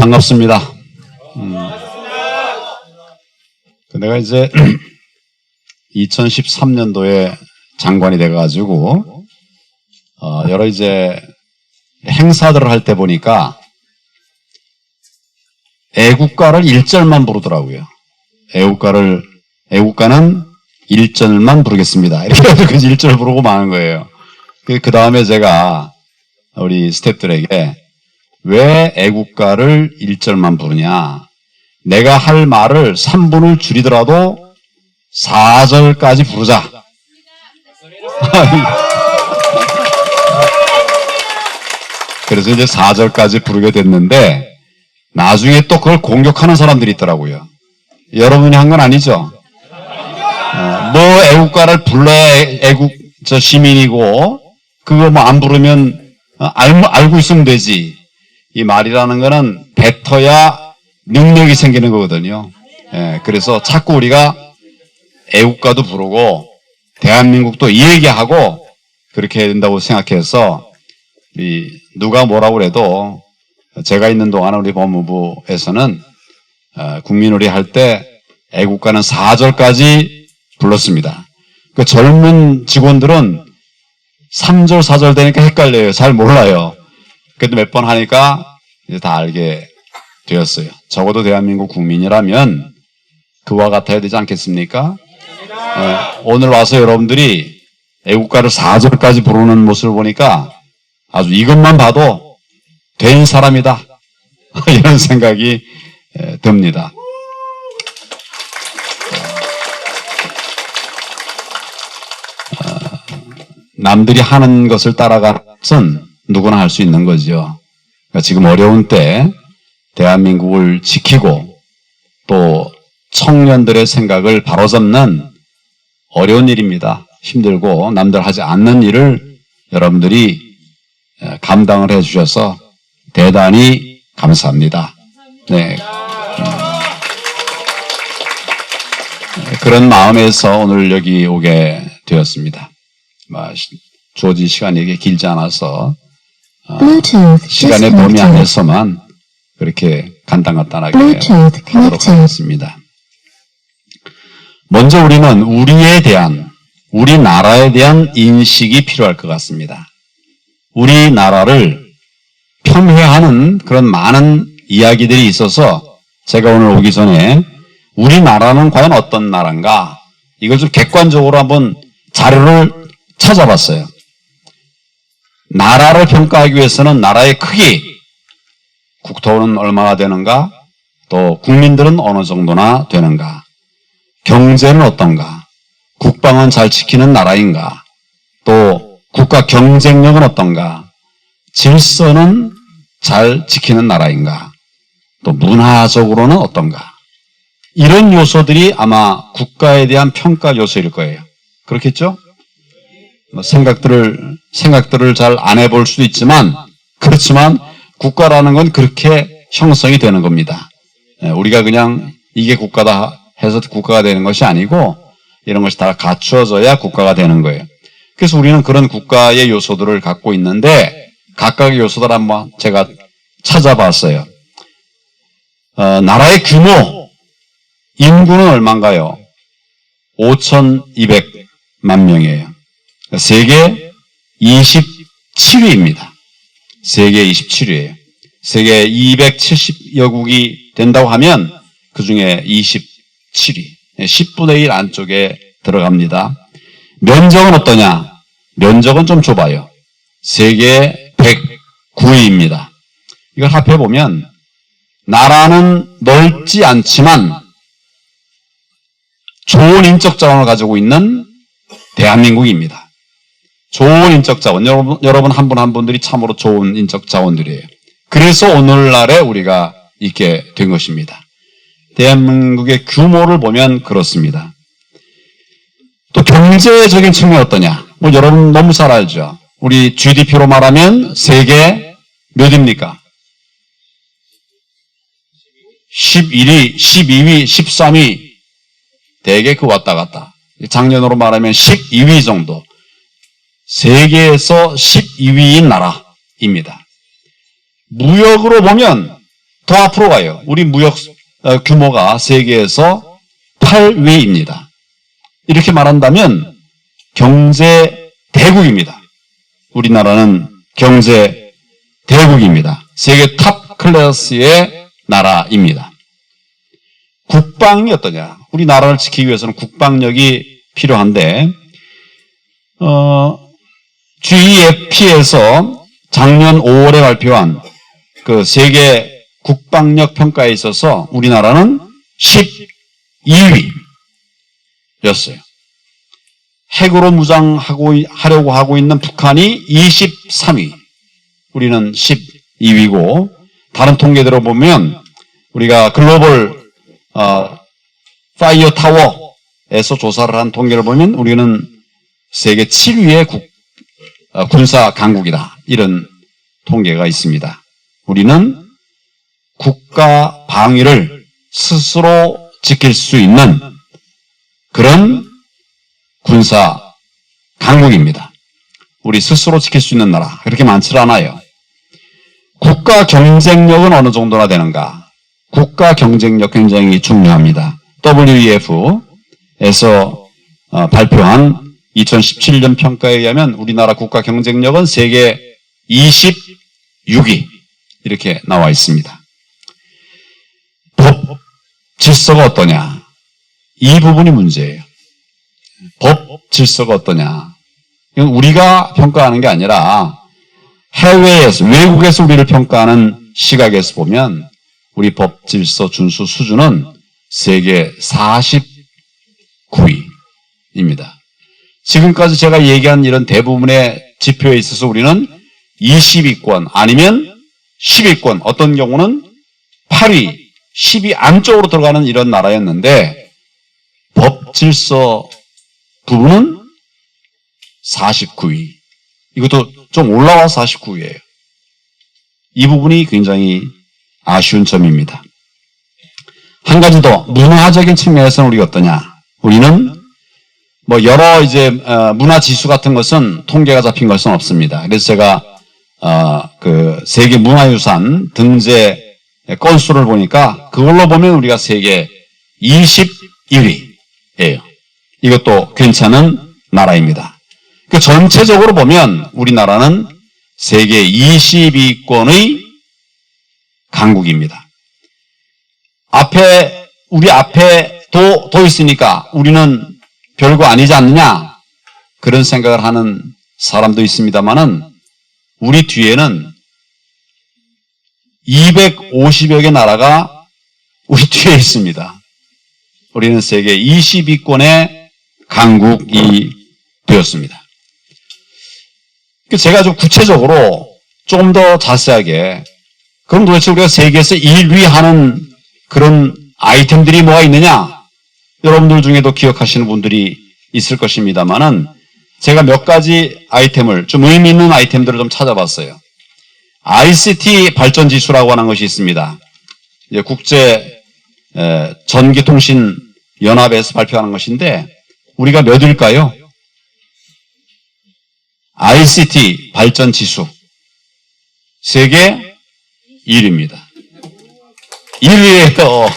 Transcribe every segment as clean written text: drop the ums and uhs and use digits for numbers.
반갑습니다. 내가 이제 2013년도에 장관이 돼가지고 여러 이제 행사들을 할 때 보니까 애국가를 1절만 부르더라고요. 애국가는 1절만 부르겠습니다. 이렇게 해서 1절 부르고 마는 거예요. 그 다음에 제가 우리 스태프들에게 왜 애국가를 1절만 부르냐? 내가 할 말을 3분을 줄이더라도 4절까지 부르자. 그래서 이제 4절까지 부르게 됐는데 나중에 또 그걸 공격하는 사람들이 있더라고요. 여러분이 한 건 아니죠? 뭐 애국가를 불러야 시민이고 그거 뭐 안 부르면 알고 있으면 되지. 이 말이라는 거는 뱉어야 능력이 생기는 거거든요. 그래서 자꾸 우리가 애국가도 부르고 대한민국도 이 얘기하고 그렇게 해야 된다고 생각해서 누가 뭐라고 그래도 제가 있는 동안 우리 법무부에서는 국민놀이 할 때 애국가는 4절까지 불렀습니다. 그 젊은 직원들은 3절, 4절 되니까 헷갈려요. 잘 몰라요. 그래도 몇 번 하니까 이제 다 알게 되었어요. 적어도 대한민국 국민이라면 그와 같아야 되지 않겠습니까? 오늘 와서 여러분들이 애국가를 4절까지 부르는 모습을 보니까 아주 이것만 봐도 된 사람이다. 이런 생각이 듭니다. 남들이 하는 것을 따라가선 누구나 할 수 있는 거죠. 그러니까 지금 어려운 때 대한민국을 지키고 또 청년들의 생각을 바로잡는 어려운 일입니다. 힘들고 남들 하지 않는 일을 여러분들이 감당을 해주셔서 대단히 감사합니다. 네. 그런 마음에서 오늘 여기 오게 되었습니다. 주어진 시간이 이게 길지 않아서 시간의 범위 안에서만 그렇게 간단하게 하도록 하겠습니다. 먼저 우리는 우리나라에 대한 인식이 필요할 것 같습니다. 우리나라를 폄훼하는 그런 많은 이야기들이 있어서 제가 오늘 오기 전에 우리나라는 과연 어떤 나라인가 이걸 좀 객관적으로 한번 자료를 찾아봤어요. 나라를 평가하기 위해서는 나라의 크기, 국토는 얼마나 되는가, 또 국민들은 어느 정도나 되는가, 경제는 어떤가, 국방은 잘 지키는 나라인가, 또 국가 경쟁력은 어떤가, 질서는 잘 지키는 나라인가, 또 문화적으로는 어떤가. 이런 요소들이 아마 국가에 대한 평가 요소일 거예요. 그렇겠죠? 생각들을 잘 안 해볼 수도 있지만, 그렇지만 국가라는 건 그렇게 형성이 되는 겁니다. 우리가 그냥 이게 국가다 해서 국가가 되는 것이 아니고 이런 것이 다 갖추어져야 국가가 되는 거예요. 그래서 우리는 그런 국가의 요소들을 갖고 있는데 각각의 요소들 한번 제가 찾아봤어요. 나라의 규모, 인구는 얼마인가요? 5,200만 명이에요. 세계 27위입니다. 세계 27위예요. 세계 270여국이 된다고 하면 그 중에 27위, 10분의 1 안쪽에 들어갑니다. 면적은 어떠냐? 면적은 좀 좁아요. 세계 109위입니다. 이걸 합해보면 나라는 넓지 않지만 좋은 인적 자원을 가지고 있는 대한민국입니다. 좋은 인적 자원, 여러분 한 분 한 분들이 참으로 좋은 인적 자원들이에요. 그래서 오늘날에 우리가 있게 된 것입니다. 대한민국의 규모를 보면 그렇습니다. 또 경제적인 측면이 어떠냐? 여러분 너무 잘 알죠? 우리 GDP로 말하면 세계 몇입니까? 11위, 12위, 13위 대개 그 왔다 갔다. 작년으로 말하면 12위 정도. 세계에서 12위인 나라입니다. 무역으로 보면 더 앞으로 가요. 우리 무역 규모가 세계에서 8위입니다. 이렇게 말한다면 경제 대국입니다. 우리나라는 경제 대국입니다. 세계 탑 클래스의 나라입니다. 국방이 어떠냐? 우리나라를 지키기 위해서는 국방력이 필요한데 GEFP에서 작년 5월에 발표한 그 세계 국방력 평가에 있어서 우리나라는 12위였어요. 핵으로 무장하려고 하고 있는 북한이 23위, 우리는 12위고, 다른 통계대로 보면 우리가 글로벌 파이어 타워에서 조사를 한 통계를 보면 우리는 세계 7위의 군사 강국이다, 이런 통계가 있습니다. 우리는 국가 방위를 스스로 지킬 수 있는 그런 군사 강국입니다. 우리 스스로 지킬 수 있는 나라 그렇게 많지 않아요. 국가 경쟁력은 어느 정도나 되는가? 국가 경쟁력 굉장히 중요합니다. WEF에서 발표한 2017년 평가에 의하면 우리나라 국가 경쟁력은 세계 26위 이렇게 나와 있습니다. 법 질서가 어떠냐? 이 부분이 문제예요. 법 질서가 어떠냐? 이건 우리가 평가하는 게 아니라 해외에서, 외국에서 우리를 평가하는 시각에서 보면 우리 법 질서 준수 수준은 세계 49위입니다. 지금까지 제가 얘기한 이런 대부분의 지표에 있어서 우리는 20위권 아니면 10위권, 어떤 경우는 8위, 10위 안쪽으로 들어가는 이런 나라였는데 법 질서 부분은 49위. 이것도 좀 올라와서 49위예요. 이 부분이 굉장히 아쉬운 점입니다. 한 가지 더, 문화적인 측면에서는 우리가 어떠냐? 우리는 뭐 여러 이제 문화 지수 같은 것은 통계가 잡힌 것은 없습니다. 그래서 제가 그 세계 문화유산 등재 건수를 보니까 그걸로 보면 우리가 세계 21위예요. 이것도 괜찮은 나라입니다. 그 전체적으로 보면 우리나라는 세계 20위권의 강국입니다. 우리 앞에 도 있으니까 우리는 별거 아니지 않느냐? 그런 생각을 하는 사람도 있습니다만은 우리 뒤에는 250여 개 나라가 우리 뒤에 있습니다. 우리는 세계 20위권의 강국이 되었습니다. 제가 좀 구체적으로 좀 더 자세하게, 그럼 도대체 우리가 세계에서 1위 하는 그런 아이템들이 뭐가 있느냐? 여러분들 중에도 기억하시는 분들이 있을 것입니다만은 제가 몇 가지 아이템을, 좀 의미 있는 아이템들을 좀 찾아봤어요. ICT 발전 지수라고 하는 것이 있습니다. 이제 국제 전기통신 연합에서 발표하는 것인데 우리가 몇일까요? ICT 발전 지수 세계 1위입니다. 1위예요.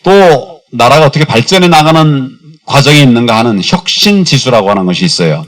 또 나라가 어떻게 발전해 나가는 과정이 있는가 하는 혁신 지수라고 하는 것이 있어요.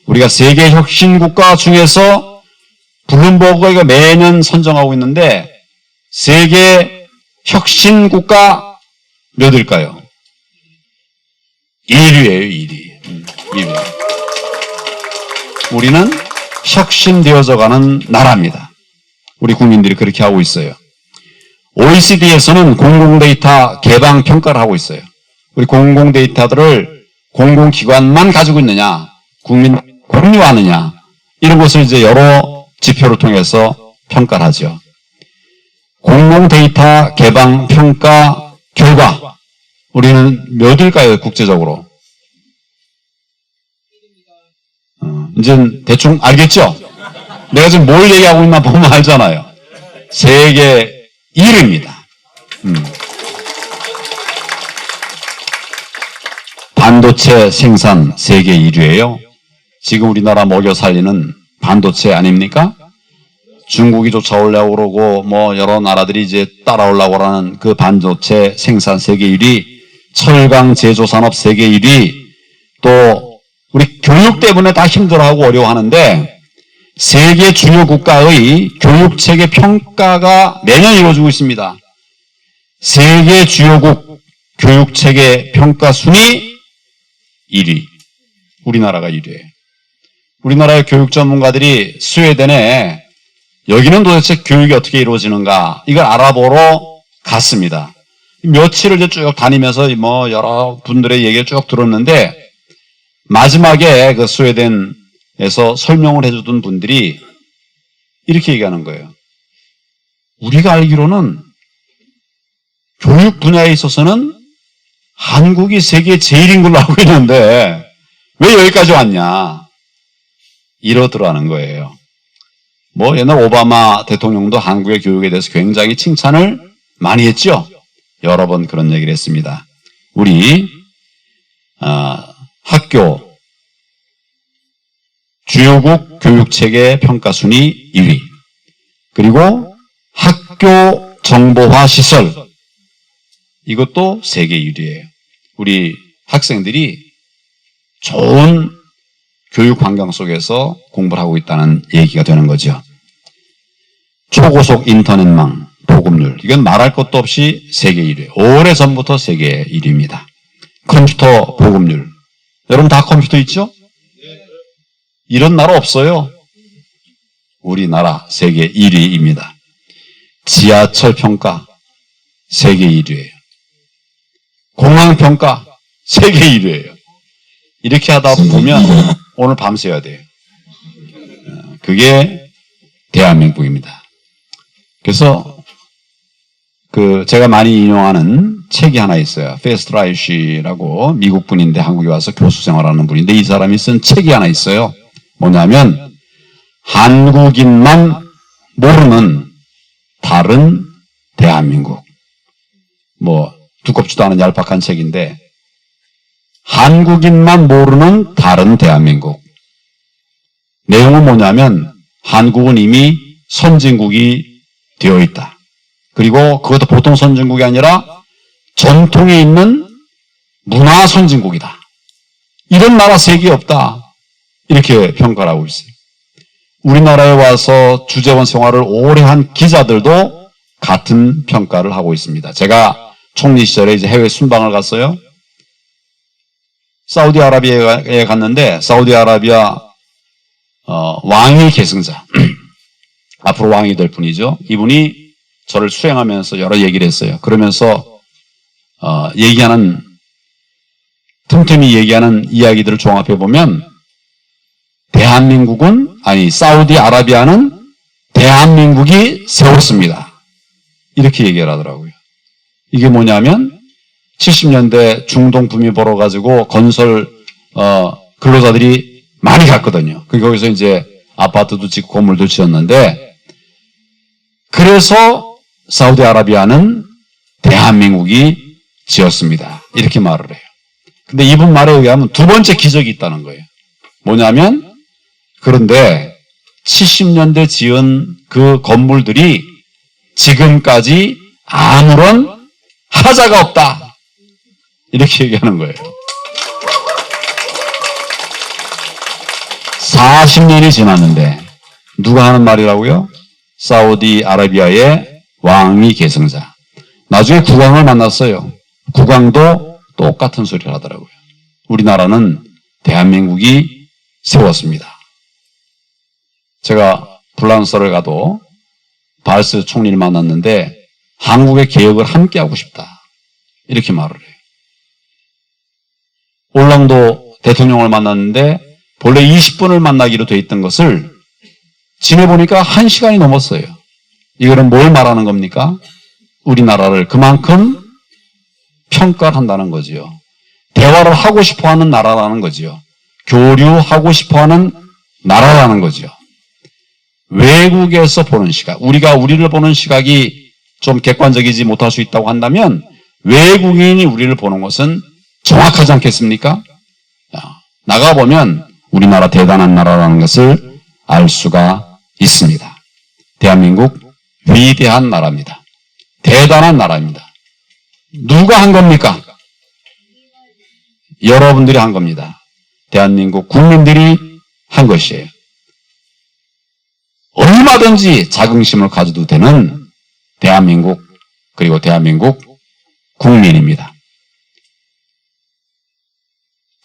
우리가 세계 혁신 국가 중에서 블룸버그가 매년 선정하고 있는데 세계 혁신 국가 몇일까요? 1위예요, 1위. 1위. 우리는 혁신되어져 가는 나라입니다. 우리 국민들이 그렇게 하고 있어요. OECD에서는 공공데이터 개방 평가를 하고 있어요. 우리 공공데이터들을 공공기관만 가지고 있느냐, 국민 공유하느냐, 이런 것을 이제 여러 지표를 통해서 평가를 하죠. 공공데이터 개방 평가 결과 우리는 몇일까요, 국제적으로? 이제 대충 알겠죠? 내가 지금 뭘 얘기하고 있나 보면 알잖아요. 세계 1위입니다. 반도체 생산 세계 1위예요. 지금 우리나라 먹여 살리는 반도체 아닙니까? 중국이 쫓아오려고 그러고 뭐 여러 나라들이 이제 따라오려고 하는 그 반도체 생산 세계 1위, 철강 제조 산업 세계 1위, 또 우리 교육 때문에 다 힘들어하고 어려워하는데 세계 주요 국가의 교육체계 평가가 매년 이루어지고 있습니다. 세계 주요국 교육체계 평가 순위 1위. 우리나라가 1위예요. 우리나라의 교육 전문가들이 스웨덴에 여기는 도대체 교육이 어떻게 이루어지는가 이걸 알아보러 갔습니다. 며칠을 이제 쭉 다니면서 뭐 여러 분들의 얘기를 쭉 들었는데 마지막에 그 스웨덴에서 설명을 해주던 분들이 이렇게 얘기하는 거예요. 우리가 알기로는 교육 분야에 있어서는 한국이 세계 제일인 걸로 알고 있는데 왜 여기까지 왔냐 이러더라는 거예요. 뭐 옛날 오바마 대통령도 한국의 교육에 대해서 굉장히 칭찬을 많이 했죠. 여러 번 그런 얘기를 했습니다. 우리 학교 주요국 교육체계 평가 순위 2위, 그리고 학교 정보화 시설 이것도 세계 1위예요. 우리 학생들이 좋은 교육 환경 속에서 공부를 하고 있다는 얘기가 되는 거죠. 초고속 인터넷망 보급률 이건 말할 것도 없이 세계 1위. 오래전부터 세계 1위입니다. 컴퓨터 보급률 여러분 다 컴퓨터 있죠? 이런 나라 없어요. 우리나라 세계 1위입니다. 지하철 평가 세계 1위예요. 공항 평가 세계 1위예요. 이렇게 하다 보면 오늘 밤새야 돼요. 그게 대한민국입니다. 그래서 제가 많이 인용하는 책이 하나 있어요. 페스트라이시라고 미국 분인데 한국에 와서 교수 생활하는 분인데 이 사람이 쓴 책이 하나 있어요. 뭐냐면 한국인만 모르는 다른 대한민국. 뭐 두껍지도 않은 얄팍한 책인데 한국인만 모르는 다른 대한민국. 내용은 뭐냐면 한국은 이미 선진국이 되어 있다. 그리고 그것도 보통 선진국이 아니라 전통이 있는 문화 선진국이다. 이런 나라 세계에 없다. 이렇게 평가를 하고 있어요. 우리나라에 와서 주재원 생활을 오래 한 기자들도 같은 평가를 하고 있습니다. 제가 총리 시절에 이제 해외 순방을 갔어요. 사우디아라비아에 갔는데 사우디아라비아 왕위 계승자 앞으로 왕이 될 분이죠. 이분이 저를 수행하면서 여러 얘기를 했어요. 그러면서 틈틈이 얘기하는 이야기들을 종합해 보면 사우디아라비아는 대한민국이 세웠습니다. 이렇게 얘기를 하더라고요. 이게 뭐냐면 70년대 중동 붐이 벌어가지고 건설 근로자들이 많이 갔거든요. 거기서 이제 아파트도 짓고 건물도 지었는데 그래서 사우디아라비아는 대한민국이 지었습니다. 이렇게 말을 해요. 근데 이분 말에 의하면 두 번째 기적이 있다는 거예요. 뭐냐면 그런데 70년대 지은 그 건물들이 지금까지 아무런 하자가 없다. 이렇게 얘기하는 거예요. 40년이 지났는데 누가 하는 말이라고요? 사우디아라비아의 왕위 계승자. 나중에 국왕을 만났어요. 국왕도 똑같은 소리를 하더라고요. 우리나라는 대한민국이 세웠습니다. 제가 프랑스를 가도 발스 총리를 만났는데 한국의 개혁을 함께 하고 싶다. 이렇게 말을 해요. 올랑도 대통령을 만났는데 본래 20분을 만나기로 돼 있던 것을 지내보니까 1시간이 넘었어요. 이거는 뭘 말하는 겁니까? 우리나라를 그만큼 평가를 한다는 거지요. 대화를 하고 싶어하는 나라라는 거지요. 교류하고 싶어하는 나라라는 거지요. 외국에서 보는 시각, 우리가 우리를 보는 시각이 좀 객관적이지 못할 수 있다고 한다면 외국인이 우리를 보는 것은 정확하지 않겠습니까? 나가보면 우리나라 대단한 나라라는 것을 알 수가 있습니다. 대한민국 위대한 나라입니다. 대단한 나라입니다. 누가 한 겁니까? 여러분들이 한 겁니다. 대한민국 국민들이 한 것이에요. 얼마든지 자긍심을 가져도 되는 대한민국, 그리고 대한민국 국민입니다.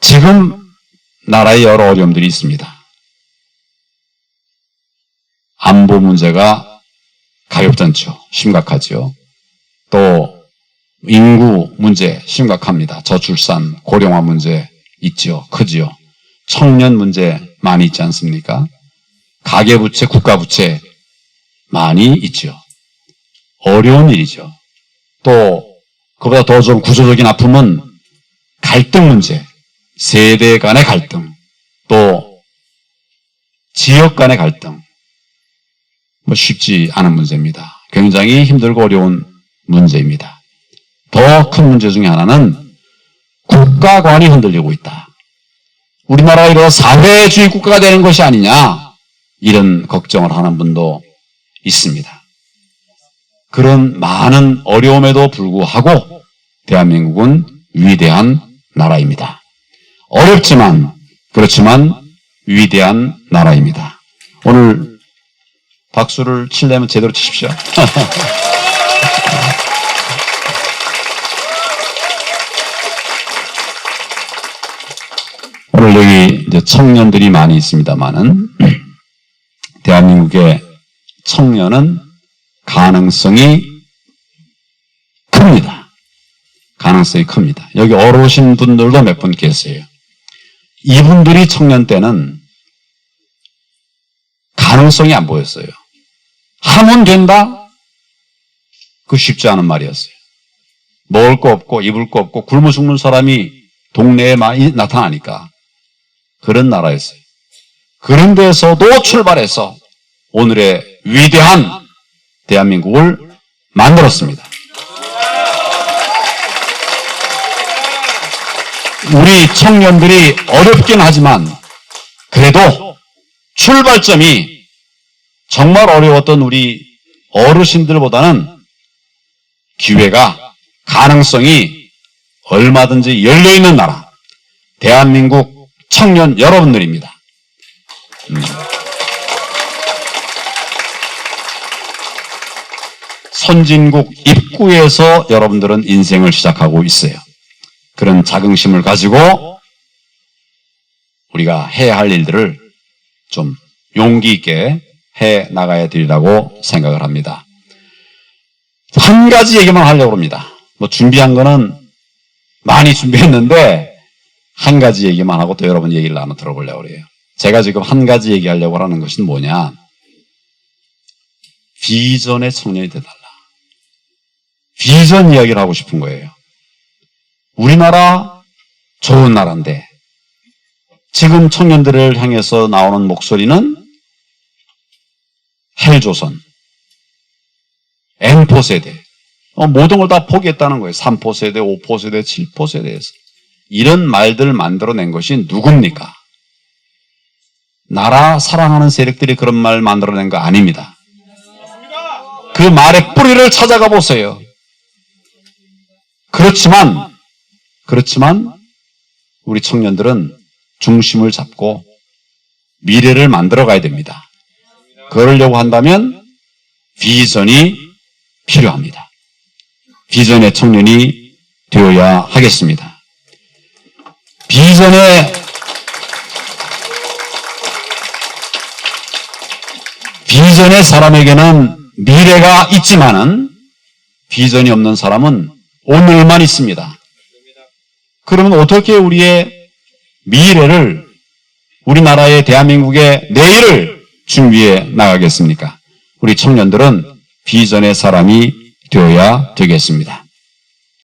지금 나라에 여러 어려움들이 있습니다. 안보 문제가 가볍지 않죠. 심각하죠. 또 인구 문제 심각합니다. 저출산, 고령화 문제 있죠. 크지요. 청년 문제 많이 있지 않습니까? 가계부채, 국가부채 많이 있죠. 어려운 일이죠. 또 그보다 더 좀 구조적인 아픔은 갈등 문제, 세대 간의 갈등, 또 지역 간의 갈등, 쉽지 않은 문제입니다. 굉장히 힘들고 어려운 문제입니다. 더 큰 문제 중에 하나는 국가관이 흔들리고 있다. 우리나라가 이런 사회주의 국가가 되는 것이 아니냐, 이런 걱정을 하는 분도 있습니다. 그런 많은 어려움에도 불구하고 대한민국은 위대한 나라입니다. 어렵지만, 그렇지만 위대한 나라입니다. 오늘 박수를 치려면 제대로 치십시오. 오늘 여기 이제 청년들이 많이 있습니다만은, 대한민국의 청년은 가능성이 큽니다. 가능성이 큽니다. 여기 어르신 분들도 몇 분 계세요. 이분들이 청년 때는 가능성이 안 보였어요. 하면 된다? 그 쉽지 않은 말이었어요. 먹을 거 없고 입을 거 없고 굶어 죽는 사람이 동네에 많이 나타나니까 그런 나라였어요. 그런 데서도 출발해서 오늘의 위대한 대한민국을 만들었습니다. 우리 청년들이 어렵긴 하지만 그래도 출발점이 정말 어려웠던 우리 어르신들보다는 기회가, 가능성이 얼마든지 열려있는 나라, 대한민국 청년 여러분들입니다. 선진국 입구에서 여러분들은 인생을 시작하고 있어요. 그런 자긍심을 가지고 우리가 해야 할 일들을 좀 용기 있게 해 나가야 되리라고 생각을 합니다. 한 가지 얘기만 하려고 합니다. 준비한 거는 많이 준비했는데 한 가지 얘기만 하고 또 여러분 얘기를 나눠 들어보려고 그래요. 제가 지금 한 가지 얘기하려고 하는 것은 뭐냐? 비전의 청년이 되달라. 비전 이야기를 하고 싶은 거예요. 우리나라 좋은 나라인데 지금 청년들을 향해서 나오는 목소리는 헬조선, N포세대, 모든 걸 다 포기했다는 거예요. 3포세대, 5포세대, 7포세대에서. 이런 말들 만들어낸 것이 누굽니까? 나라 사랑하는 세력들이 그런 말 만들어낸 거 아닙니다. 그 말의 뿌리를 찾아가 보세요. 그렇지만 우리 청년들은 중심을 잡고 미래를 만들어 가야 됩니다. 그러려고 한다면 비전이 필요합니다. 비전의 청년이 되어야 하겠습니다. 비전의 사람에게는 미래가 있지만은 비전이 없는 사람은 오늘만 있습니다. 그러면 어떻게 우리의 미래를, 우리나라의 대한민국의 내일을 준비해 나가겠습니까? 우리 청년들은 비전의 사람이 되어야 되겠습니다.